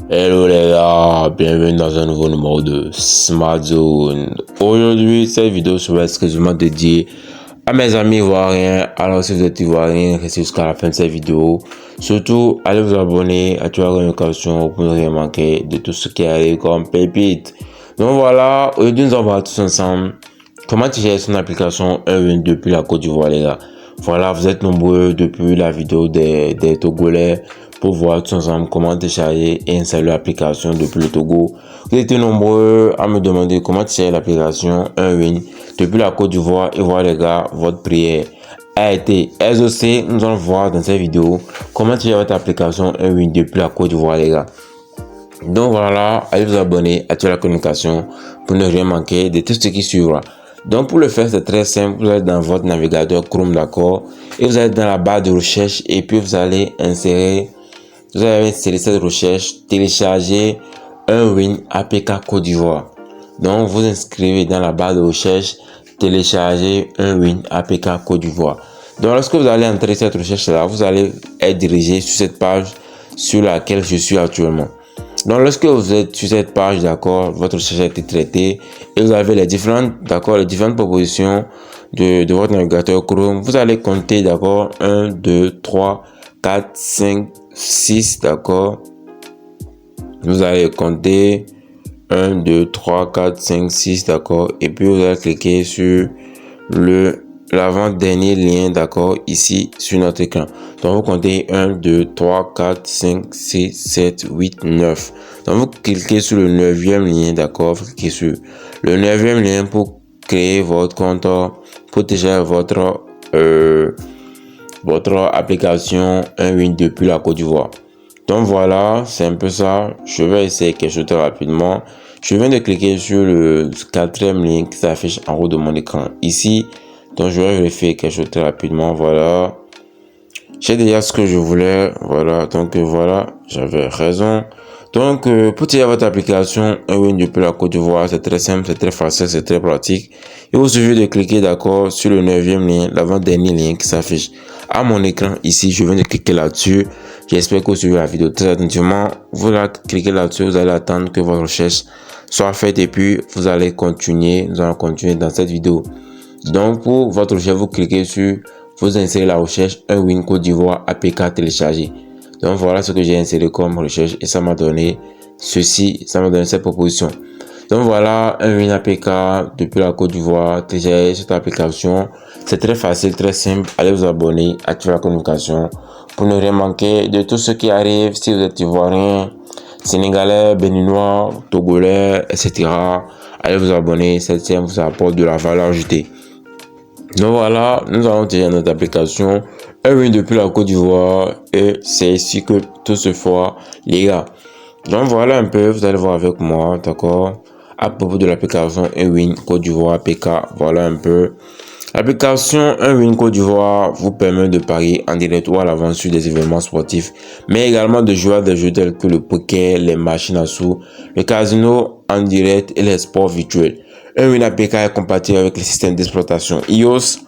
Hello les gars, bienvenue dans un nouveau numéro de Smart Zone. Aujourd'hui, cette vidéo sera exclusivement dédiée à mes amis ivoiriens. Alors si vous êtes ivoirien, restez jusqu'à la fin de cette vidéo. Surtout, allez vous abonner, activer la notification pour ne rien manquer de tout ce qui arrive comme pépite. Donc voilà, aujourd'hui nous allons voir tous ensemble comment télécharger son application 1Win depuis la Côte d'Ivoire les gars. Voilà, vous êtes nombreux depuis la vidéo des Togolais pour voir tous ensemble comment télécharger et installer l'application depuis le Togo. Vous êtes nombreux à me demander comment télécharger l'application 1Win depuis la Côte d'Ivoire et voilà les gars, votre prière a été exaucée. Nous allons voir dans cette vidéo comment télécharger votre application 1Win depuis la Côte d'Ivoire les gars. Donc voilà, allez vous abonner, activer la communication pour ne rien manquer de tout ce qui suivra. Donc pour le faire, c'est très simple. Vous allez dans votre navigateur Chrome, d'accord, et vous allez dans la barre de recherche et puis vous allez insérer, vous allez insérer cette recherche, télécharger 1Win APK Côte d'Ivoire. Donc vous inscrivez dans la barre de recherche, télécharger 1Win APK Côte d'Ivoire. Donc lorsque vous allez entrer cette recherche là, vous allez être dirigé sur cette page sur laquelle je suis actuellement. Donc, lorsque vous êtes sur cette page, d'accord, votre recherche a été traitée et vous avez les différentes propositions de votre navigateur Chrome. Vous allez compter, d'accord, 1, 2, 3, 4, 5, 6, d'accord. Vous allez compter 1, 2, 3, 4, 5, 6, d'accord. Et puis, vous allez cliquer sur l'avant-dernier lien, d'accord, ici sur notre écran. Donc, vous comptez 1, 2, 3, 4, 5, 6, 7, 8, 9. Donc, vous cliquez sur le 9e lien, d'accord, vous cliquez sur le 9e lien pour créer votre compte, pour télécharger votre application 1Win depuis la Côte d'Ivoire. Donc, voilà, c'est un peu ça. Je vais essayer quelque chose très rapidement. Je viens de cliquer sur le 4e lien qui s'affiche en haut de mon écran ici. Donc, je vais vérifier quelque chose très rapidement. Voilà. J'ai déjà ce que je voulais. Voilà. Donc, voilà. J'avais raison. Donc, pour tirer votre application 1Win depuis la Côte d'Ivoire, c'est très simple, c'est très facile, c'est très pratique. Il vous suffit de cliquer, d'accord, sur le 9e lien, l'avant-dernier lien qui s'affiche à mon écran ici. Je viens de cliquer là-dessus. J'espère que vous suivez la vidéo très attentivement. Vous allez cliquer là-dessus. Vous allez attendre que votre recherche soit faite et puis vous allez continuer. Nous allons continuer dans cette vidéo. Donc, pour votre recherche, vous cliquez sur, vous insérez la recherche 1Win Côte d'Ivoire APK téléchargé. Donc, voilà ce que j'ai inséré comme recherche et ça m'a donné ceci, ça m'a donné cette proposition. Donc, voilà 1Win APK depuis la Côte d'Ivoire, télécharger cette application. C'est très facile, très simple. Allez vous abonner, activer la communication pour ne rien manquer de tout ce qui arrive. Si vous êtes ivoirien, sénégalais, béninois, togolais, etc. Allez vous abonner, cette chaîne vous apporte de la valeur ajoutée. Donc voilà, nous allons télécharger notre application 1Win depuis la Côte d'Ivoire et c'est ici que tout se fera les gars. Donc voilà un peu, vous allez voir avec moi, d'accord, à propos de l'application 1Win Côte d'Ivoire APK. Voilà un peu. L'application 1Win Côte d'Ivoire vous permet de parier en direct ou à l'avance sur des événements sportifs, mais également de jouer à des jeux tels que le poker, les machines à sous, le casino en direct et les sports virtuels. 1Win APK est compatible avec les systèmes d'exploitation iOS,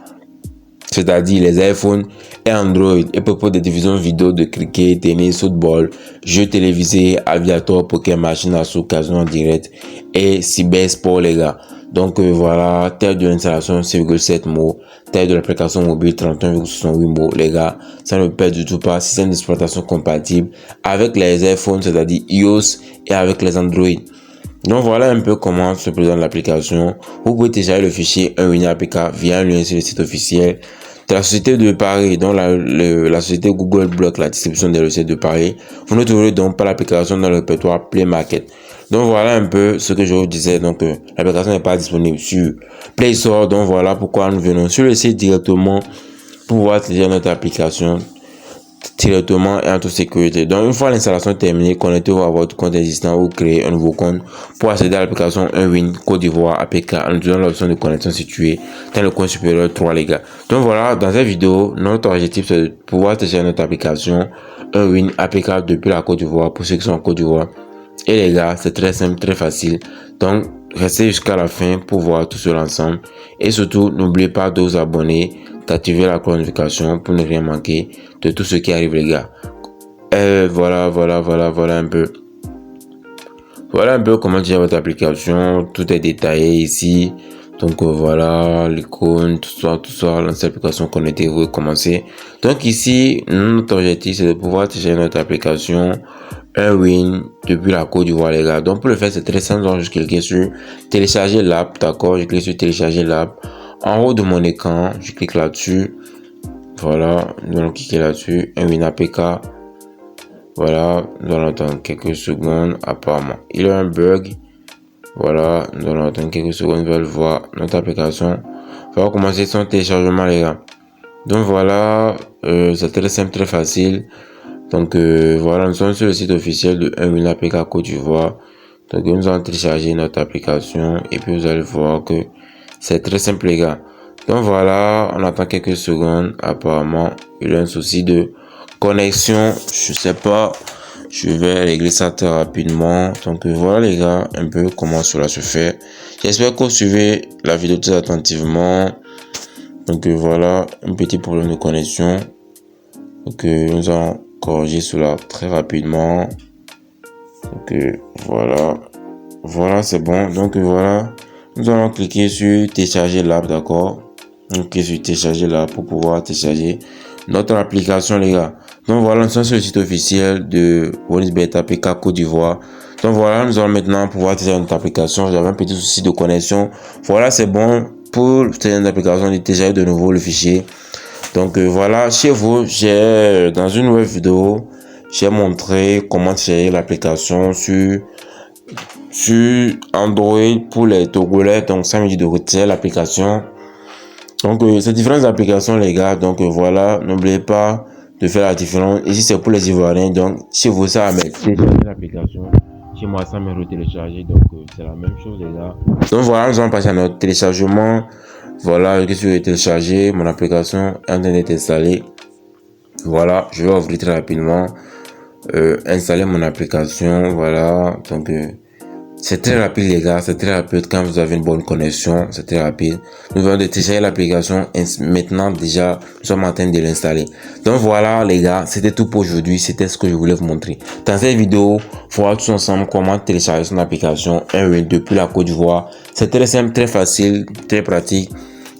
c'est-à-dire les iPhones et Android, et propose des divisions vidéo de cricket, tennis, football, jeux télévisés, aviator, poker, machine à sous, casino en direct et cybersport les gars. Donc voilà, taille de l'installation 6,7 mots, taille de l'application mobile 31,68 mots les gars. Ça ne perd du tout pas, système d'exploitation compatible avec les iPhones, c'est-à-dire iOS et avec les Android. Donc voilà un peu comment se présente l'application. Vous pouvez télécharger le fichier 1Win APK via un lien sur le site officiel de la société de Paris, dont la société Google bloque la distribution des logiciels de Paris. Vous ne trouverez donc pas l'application dans le répertoire Play Market. Donc voilà un peu ce que je vous disais. Donc l'application n'est pas disponible sur Play Store. Donc voilà pourquoi nous venons sur le site directement pour pouvoir télécharger notre application directement et en toute sécurité. Donc une fois l'installation terminée, connectez-vous à votre compte existant ou créez un nouveau compte pour accéder à l'application 1Win Côte d'Ivoire APK en utilisant l'option de connexion située dans le coin supérieur 3 les gars. Donc voilà, dans cette vidéo, notre objectif c'est de pouvoir télécharger notre application 1Win APK depuis la Côte d'Ivoire pour ceux qui sont en Côte d'Ivoire. Et les gars, c'est très simple, très facile. Donc restez jusqu'à la fin pour voir tout cela ensemble. Et surtout, n'oubliez pas de vous abonner, d'activer la cloche de notification pour ne rien manquer de tout ce qui arrive les gars. Voilà un peu. Voilà un peu comment gérer votre application. Tout est détaillé ici. Donc voilà, l'icône, tout ça, l'ancienne application, connectez-vous et commencez. Donc ici, notre objectif, c'est de pouvoir télécharger notre application Unwin depuis la Côte d'Ivoire, les gars. Donc pour le faire, c'est très simple. Donc je clique sur télécharger l'app, d'accord. Je clique sur télécharger l'app. En haut de mon écran, je clique là-dessus. Voilà, nous allons cliquer là-dessus. Unwin APK. Voilà, nous allons attendre quelques secondes. Apparemment, il y a un bug. Voilà, nous allons attendre quelques secondes. Nous allons voir notre application. On va commencer son téléchargement, les gars. Donc voilà, c'est très simple, très facile. Donc voilà, nous sommes sur le site officiel de Unwin APK Côte d'Ivoire. Donc nous allons télécharger notre application et puis vous allez voir que c'est très simple, les gars. Donc voilà, on attend quelques secondes. Apparemment, il y a un souci de connexion. Je sais pas. Je vais régler ça très rapidement. Donc voilà, les gars, un peu comment cela se fait. J'espère que vous suivez la vidéo très attentivement. Donc voilà, un petit problème de connexion. Donc nous allons corriger cela très rapidement. Donc voilà, c'est bon. Donc voilà, nous allons cliquer sur télécharger l'app, d'accord. Donc cliquez sur télécharger l'app pour pouvoir télécharger notre application, les gars. Donc voilà, nous sommes sur le site officiel de WinBet APK Côte d'Ivoire. Donc voilà, nous allons maintenant pouvoir télécharger notre application. J'avais un petit souci de connexion. Voilà, c'est bon. Pour télécharger notre application, télécharger de nouveau le fichier. Donc voilà, chez vous, j'ai dans une nouvelle vidéo, j'ai montré comment télécharger l'application sur Android pour les Togolais. Donc ça me dit de retirer l'application. Donc ces différentes applications, les gars. Donc voilà, n'oubliez pas de faire la différence. Ici c'est pour les Ivoiriens. Donc chez vous ça va télécharger l'application. Chez moi ça me télécharger. Donc c'est la même chose, les gars. Donc voilà, nous allons passer à notre téléchargement. Voilà, je suis téléchargé, mon application internet installée. Voilà, je vais ouvrir très rapidement, installer mon application. Voilà, donc c'est très rapide, les gars, c'est très rapide quand vous avez une bonne connexion, c'est très rapide. Nous venons de télécharger l'application et maintenant déjà nous sommes en train de l'installer. Donc voilà, les gars, c'était tout pour aujourd'hui, c'était ce que je voulais vous montrer. Dans cette vidéo, on va tous ensemble comment télécharger son application Unwin depuis la Côte d'Ivoire. C'est très simple, très facile, très pratique.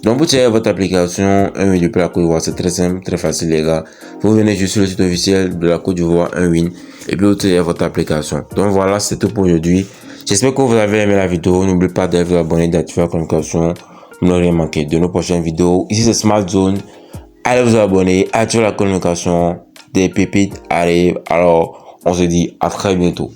Donc, vous téléchargez votre application Unwin depuis la Côte d'Ivoire, c'est très simple, très facile, les gars. Vous venez juste sur le site officiel de la Côte d'Ivoire Unwin et puis vous téléchargez votre application. Donc voilà, c'est tout pour aujourd'hui. J'espère que vous avez aimé la vidéo. N'oubliez pas de vous abonner, d'activer la notification pour ne rien manquer de nos prochaines vidéos. Ici c'est Smart Zone. Allez vous abonner, activez la communication. Des pépites arrivent. Alors, on se dit à très bientôt.